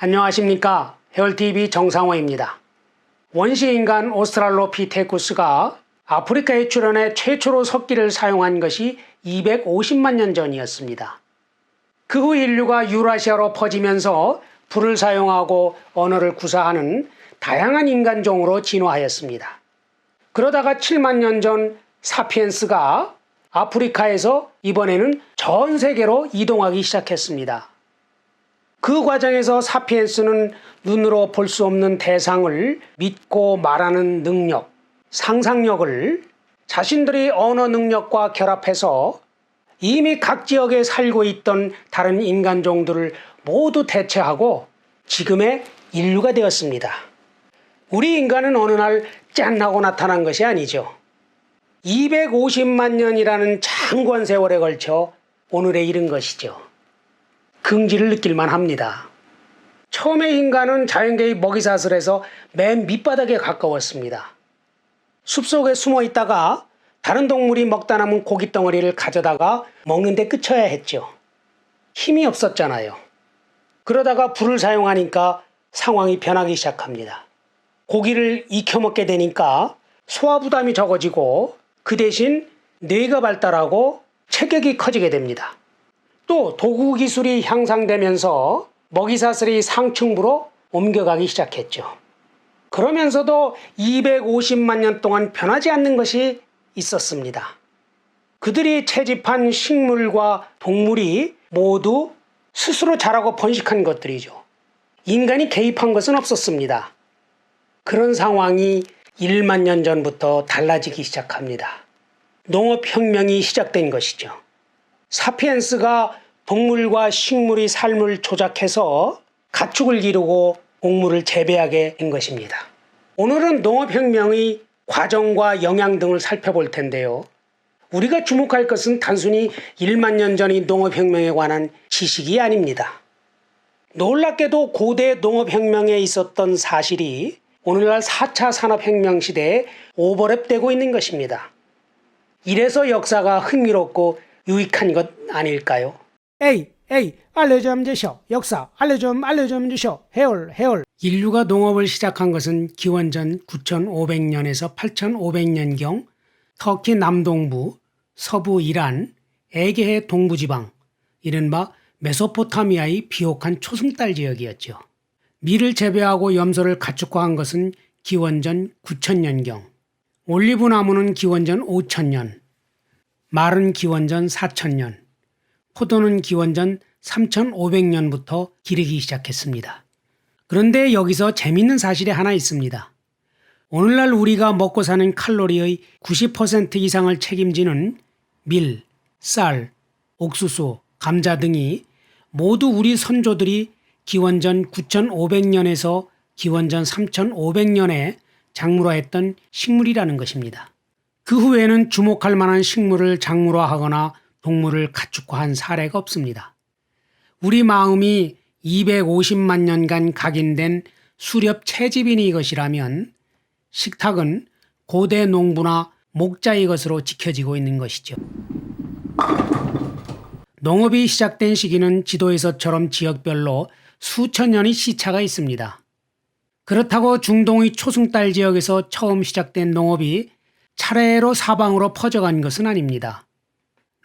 안녕하십니까. 해월TV 정상호입니다. 원시인간 오스트랄로피테쿠스가 아프리카에 출현해 최초로 석기를 사용한 것이 250만 년 전이었습니다. 그 후 인류가 유라시아로 퍼지면서 불을 사용하고 언어를 구사하는 다양한 인간종으로 진화하였습니다. 그러다가 7만 년 전 사피엔스가 아프리카에서 이번에는 전 세계로 이동하기 시작했습니다. 그 과정에서 사피엔스는 눈으로 볼 수 없는 대상을 믿고 말하는 능력, 상상력을 자신들의 언어 능력과 결합해서 이미 각 지역에 살고 있던 다른 인간종들을 모두 대체하고 지금의 인류가 되었습니다. 우리 인간은 어느 날 짠 하고 나타난 것이 아니죠. 250만 년이라는 장관 세월에 걸쳐 오늘에 이른 것이죠. 긍지를 느낄만 합니다. 처음에 인간은 자연계의 먹이사슬에서 맨 밑바닥에 가까웠습니다. 숲속에 숨어 있다가 다른 동물이 먹다 남은 고깃덩어리를 가져다가 먹는 데 그쳐야 했죠. 힘이 없었잖아요. 그러다가 불을 사용하니까 상황이 변하기 시작합니다. 고기를 익혀 먹게 되니까 소화 부담이 적어지고 그 대신 뇌가 발달하고 체격이 커지게 됩니다. 또 도구 기술이 향상되면서 먹이사슬이 상층부로 옮겨가기 시작했죠. 그러면서도 250만 년 동안 변하지 않는 것이 있었습니다. 그들이 채집한 식물과 동물이 모두 스스로 자라고 번식한 것들이죠. 인간이 개입한 것은 없었습니다. 그런 상황이 1만 년 전부터 달라지기 시작합니다. 농업혁명이 시작된 것이죠. 사피엔스가 동물과 식물의 삶을 조작해서 가축을 기르고 곡물을 재배하게 된 것입니다. 오늘은 농업혁명의 과정과 영향 등을 살펴볼 텐데요. 우리가 주목할 것은 단순히 1만 년 전의 농업혁명에 관한 지식이 아닙니다. 놀랍게도 고대 농업혁명에 있었던 사실이 오늘날 4차 산업혁명 시대에 오버랩되고 있는 것입니다. 이래서 역사가 흥미롭고 유익한 것 아닐까요? 에이, 알려좀 주쇼. 역사, 알려좀 주쇼. 해올. 인류가 농업을 시작한 것은 기원전 9,500년에서 8,500년경 터키 남동부, 서부 이란, 에게해 동부지방, 이른바 메소포타미아의 비옥한 초승달 지역이었죠. 밀을 재배하고 염소를 가축화한 것은 기원전 9,000년경, 올리브 나무는 기원전 5,000년, 말은 기원전 4,000년, 포도는 기원전 3,500년부터 기르기 시작했습니다. 그런데 여기서 재밌는 사실이 하나 있습니다. 오늘날 우리가 먹고 사는 칼로리의 90% 이상을 책임지는 밀, 쌀, 옥수수, 감자 등이 모두 우리 선조들이 기원전 9,500년에서 기원전 3,500년에 작물화했던 식물이라는 것입니다. 그 후에는 주목할 만한 식물을 작물화하거나 동물을 가축화한 사례가 없습니다. 우리 마음이 250만 년간 각인된 수렵 채집인의 것이라면 식탁은 고대 농부나 목자의 것으로 지켜지고 있는 것이죠. 농업이 시작된 시기는 지도에서처럼 지역별로 수천 년의 시차가 있습니다. 그렇다고 중동의 초승달 지역에서 처음 시작된 농업이 차례로 사방으로 퍼져간 것은 아닙니다.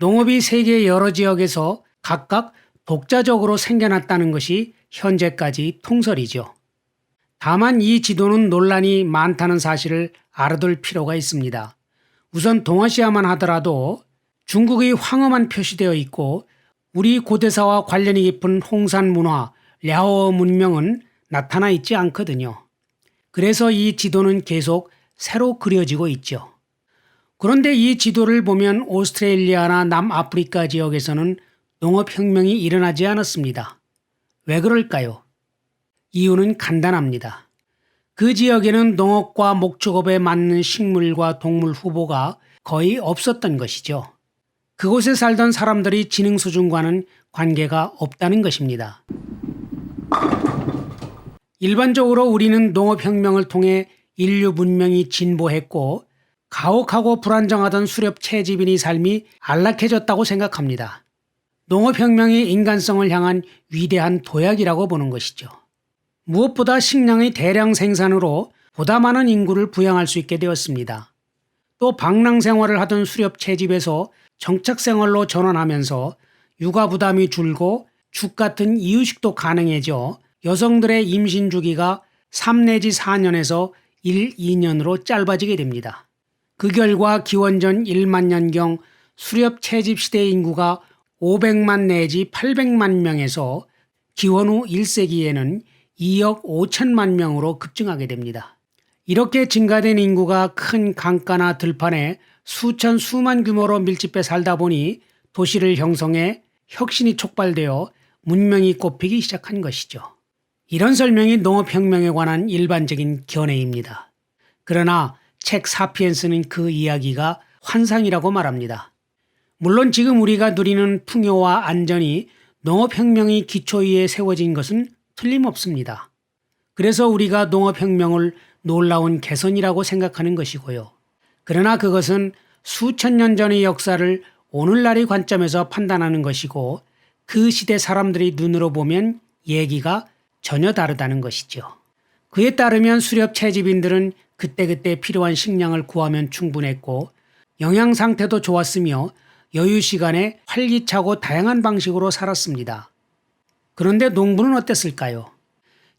농업이 세계 여러 지역에서 각각 독자적으로 생겨났다는 것이 현재까지 통설이죠. 다만 이 지도는 논란이 많다는 사실을 알아둘 필요가 있습니다. 우선 동아시아만 하더라도 중국의 황허만 표시되어 있고 우리 고대사와 관련이 깊은 홍산 문화, 랴오 문명은 나타나 있지 않거든요. 그래서 이 지도는 계속 새로 그려지고 있죠. 그런데 이 지도를 보면 오스트레일리아나 남아프리카 지역에서는 농업혁명이 일어나지 않았습니다. 왜 그럴까요? 이유는 간단합니다. 그 지역에는 농업과 목축업에 맞는 식물과 동물 후보가 거의 없었던 것이죠. 그곳에 살던 사람들이 지능 수준과는 관계가 없다는 것입니다. 일반적으로 우리는 농업혁명을 통해 인류 문명이 진보했고 가혹하고 불안정하던 수렵 채집인의 삶이 안락해졌다고 생각합니다. 농업혁명이 인간성을 향한 위대한 도약이라고 보는 것이죠. 무엇보다 식량의 대량 생산으로 보다 많은 인구를 부양할 수 있게 되었습니다. 또 방랑 생활을 하던 수렵 채집에서 정착 생활로 전환하면서 육아 부담이 줄고 죽 같은 이유식도 가능해져 여성들의 임신 주기가 3 내지 4년에서 1, 2년으로 짧아지게 됩니다. 그 결과 기원전 1만 년경 수렵 채집 시대 인구가 500만 내지 800만 명에서 기원 후 1세기에는 2억 5천만 명으로 급증하게 됩니다. 이렇게 증가된 인구가 큰 강가나 들판에 수천 수만 규모로 밀집해 살다 보니 도시를 형성해 혁신이 촉발되어 문명이 꼽히기 시작한 것이죠. 이런 설명이 농업혁명에 관한 일반적인 견해입니다. 그러나 책 사피엔스는 그 이야기가 환상이라고 말합니다. 물론 지금 우리가 누리는 풍요와 안전이 농업혁명의 기초 위에 세워진 것은 틀림없습니다. 그래서 우리가 농업혁명을 놀라운 개선이라고 생각하는 것이고요. 그러나 그것은 수천 년 전의 역사를 오늘날의 관점에서 판단하는 것이고 그 시대 사람들의 눈으로 보면 얘기가 전혀 다르다는 것이죠. 그에 따르면 수렵 채집인들은 그때그때 필요한 식량을 구하면 충분했고 영양 상태도 좋았으며 여유 시간에 활기차고 다양한 방식으로 살았습니다. 그런데 농부는 어땠을까요?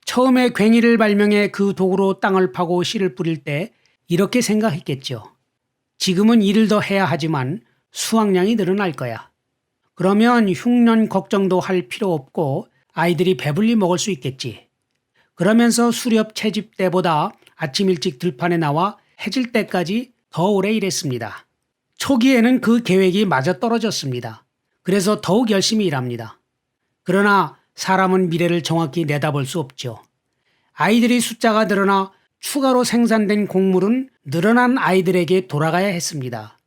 처음에 괭이를 발명해 그 도구로 땅을 파고 씨를 뿌릴 때 이렇게 생각했겠죠. 지금은 일을 더 해야 하지만 수확량이 늘어날 거야. 그러면 흉년 걱정도 할 필요 없고 아이들이 배불리 먹을 수 있겠지. 그러면서 수렵 채집 때보다 아침 일찍 들판에 나와 해질 때까지 더 오래 일했습니다. 초기에는 그 계획이 맞아떨어졌습니다. 그래서 더욱 열심히 일합니다. 그러나 사람은 미래를 정확히 내다볼 수 없죠. 아이들이 숫자가 늘어나 추가로 생산된 곡물은 늘어난 아이들에게 돌아가야 했습니다.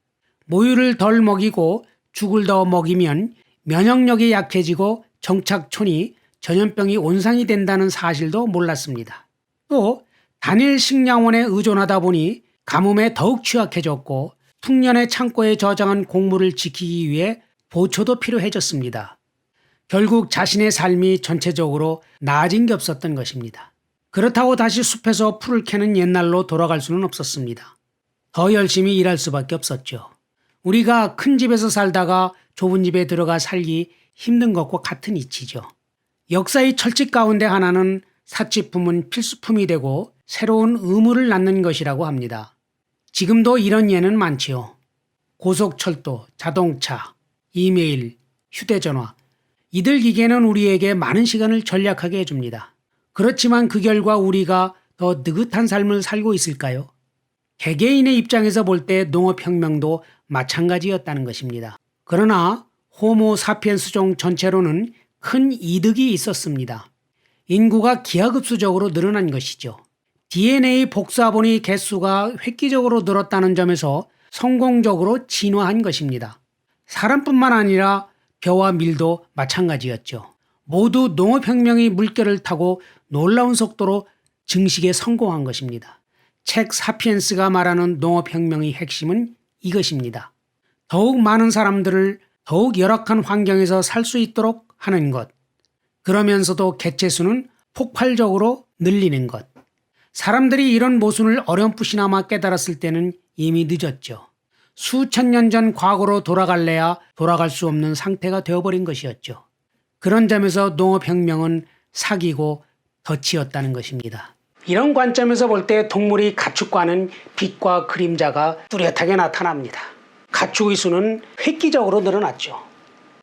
모유를 덜 먹이고 죽을 더 먹이면 면역력이 약해지고 정착촌이 전염병이 온상이 된다는 사실도 몰랐습니다. 또 단일 식량원에 의존하다 보니 가뭄에 더욱 취약해졌고 풍년의 창고에 저장한 곡물을 지키기 위해 보초도 필요해졌습니다. 결국 자신의 삶이 전체적으로 나아진 게 없었던 것입니다. 그렇다고 다시 숲에서 풀을 캐는 옛날로 돌아갈 수는 없었습니다. 더 열심히 일할 수밖에 없었죠. 우리가 큰 집에서 살다가 좁은 집에 들어가 살기 힘든 것과 같은 이치죠. 역사의 철칙 가운데 하나는 사치품은 필수품이 되고 새로운 의무를 낳는 것이라고 합니다. 지금도 이런 예는 많지요. 고속철도, 자동차, 이메일, 휴대전화. 이들 기계는 우리에게 많은 시간을 절약하게 해줍니다. 그렇지만 그 결과 우리가 더 느긋한 삶을 살고 있을까요? 개개인의 입장에서 볼 때 농업혁명도 마찬가지였다는 것입니다. 그러나 호모 사피엔스종 전체로는 큰 이득이 있었습니다. 인구가 기하급수적으로 늘어난 것이죠. DNA 복사본의 개수가 획기적으로 늘었다는 점에서 성공적으로 진화한 것입니다. 사람뿐만 아니라 벼와 밀도 마찬가지였죠. 모두 농업혁명의 물결을 타고 놀라운 속도로 증식에 성공한 것입니다. 책 사피엔스가 말하는 농업혁명의 핵심은 이것입니다. 더욱 많은 사람들을 더욱 열악한 환경에서 살 수 있도록 하는 것. 그러면서도 개체수는 폭발적으로 늘리는 것. 사람들이 이런 모순을 어렴풋이나마 깨달았을 때는 이미 늦었죠. 수천 년 전 과거로 돌아갈래야 돌아갈 수 없는 상태가 되어버린 것이었죠. 그런 점에서 농업혁명은 사기고 덫이었다는 것입니다. 이런 관점에서 볼 때 동물의 가축과는 빛과 그림자가 뚜렷하게 나타납니다. 가축의 수는 획기적으로 늘어났죠.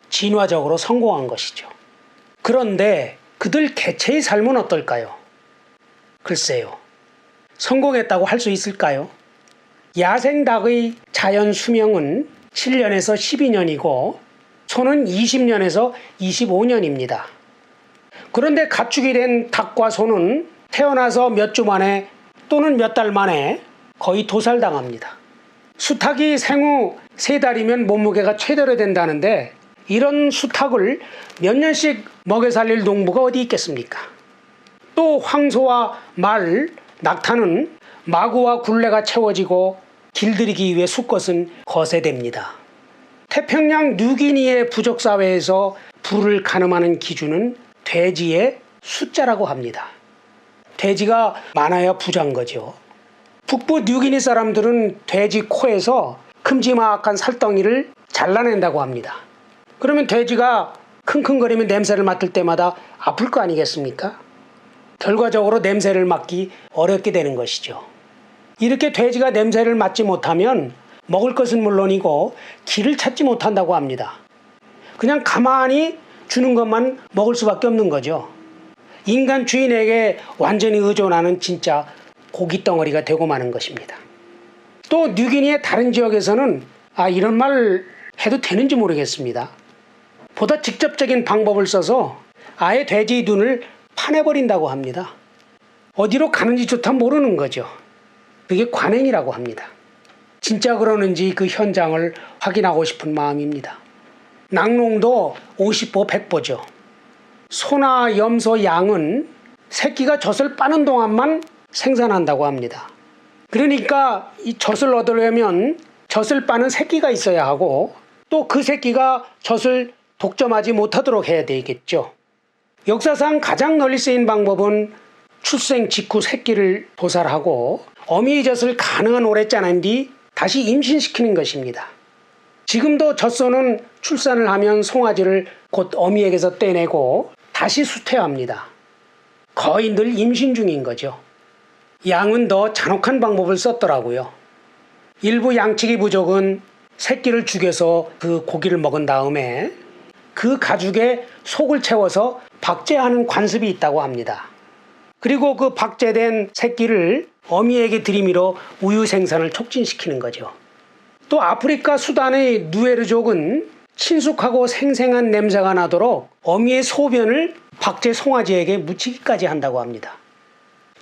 진화적으로 성공한 것이죠. 그런데 그들 개체의 삶은 어떨까요? 글쎄요. 성공했다고 할 수 있을까요? 야생닭의 자연 수명은 7년에서 12년이고 소는 20년에서 25년입니다. 그런데 가축이 된 닭과 소는 태어나서 몇 주 만에 또는 몇 달 만에 거의 도살당합니다. 수탉이 생후 3달이면 몸무게가 최대로 된다는데 이런 수탉을 몇 년씩 먹여 살릴 농부가 어디 있겠습니까? 또 황소와 말, 낙타는 마구와 굴레가 채워지고 길들이기 위해 수컷은 거세됩니다. 태평양 뉴기니의 부족사회에서 부를 가늠하는 기준은 돼지의 숫자라고 합니다. 돼지가 많아야 부자인 거죠. 북부 뉴기니 사람들은 돼지 코에서 큼지막한 살덩이를 잘라낸다고 합니다. 그러면 돼지가 킁킁거리며 냄새를 맡을 때마다 아플 거 아니겠습니까? 결과적으로 냄새를 맡기 어렵게 되는 것이죠. 이렇게 돼지가 냄새를 맡지 못하면 먹을 것은 물론이고 길을 찾지 못한다고 합니다. 그냥 가만히 주는 것만 먹을 수밖에 없는 거죠. 인간 주인에게 완전히 의존하는 진짜 고깃덩어리가 되고 마는 것입니다. 또 뉴기니의 다른 지역에서는 이런 말 해도 되는지 모르겠습니다. 보다 직접적인 방법을 써서 아예 돼지의 눈을 파내버린다고 합니다. 어디로 가는지조차 모르는 거죠. 그게 관행이라고 합니다. 진짜 그러는지 그 현장을 확인하고 싶은 마음입니다. 낙농도 50보 100보죠. 소나 염소, 양은 새끼가 젖을 빠는 동안만 생산한다고 합니다. 그러니까 이 젖을 얻으려면 젖을 빠는 새끼가 있어야 하고 또 그 새끼가 젖을 독점하지 못하도록 해야 되겠죠. 역사상 가장 널리 쓰인 방법은 출생 직후 새끼를 도살하고 어미의 젖을 가능한 오래 짜낸 뒤 다시 임신시키는 것입니다. 지금도 젖소는 출산을 하면 송아지를 곧 어미에게서 떼내고 다시 수태합니다. 거의 늘 임신 중인 거죠. 양은 더 잔혹한 방법을 썼더라고요. 일부 양치기 부족은 새끼를 죽여서 그 고기를 먹은 다음에 그 가죽에 속을 채워서 박제하는 관습이 있다고 합니다. 그리고 그 박제된 새끼를 어미에게 들이밀어 우유 생산을 촉진시키는 거죠. 또 아프리카 수단의 누에르족은 친숙하고 생생한 냄새가 나도록 어미의 소변을 박제 송아지에게 묻히기까지 한다고 합니다.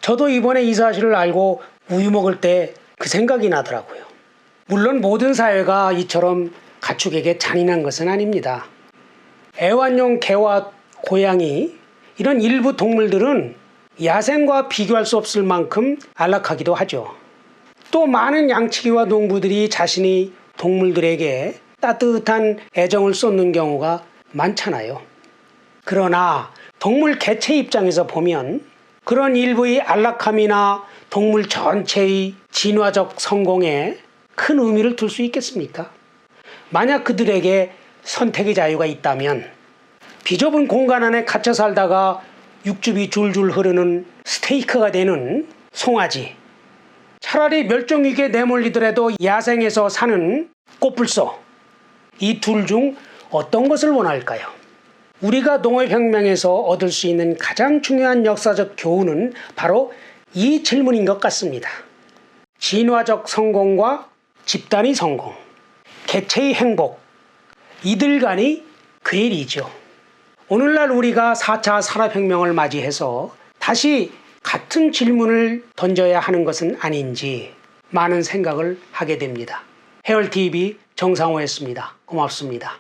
저도 이번에 이 사실을 알고 우유 먹을 때 그 생각이 나더라고요. 물론 모든 사회가 이처럼 가축에게 잔인한 것은 아닙니다. 애완용 개와 고양이 이런 일부 동물들은 야생과 비교할 수 없을 만큼 안락하기도 하죠. 또 많은 양치기와 농부들이 자신이 동물들에게 따뜻한 애정을 쏟는 경우가 많잖아요. 그러나 동물 개체 입장에서 보면 그런 일부의 안락함이나 동물 전체의 진화적 성공에 큰 의미를 둘 수 있겠습니까? 만약 그들에게 선택의 자유가 있다면 비좁은 공간 안에 갇혀 살다가 육즙이 줄줄 흐르는 스테이크가 되는 송아지, 차라리 멸종위기에 내몰리더라도 야생에서 사는 꽃불소, 이 둘 중 어떤 것을 원할까요? 우리가 농업혁명에서 얻을 수 있는 가장 중요한 역사적 교훈은 바로 이 질문인 것 같습니다. 진화적 성공과 집단의 성공, 개체의 행복, 이들 간의 괴리죠. 오늘날 우리가 4차 산업혁명을 맞이해서 다시 같은 질문을 던져야 하는 것은 아닌지 많은 생각을 하게 됩니다. 해얼TV 정상호였습니다. 고맙습니다.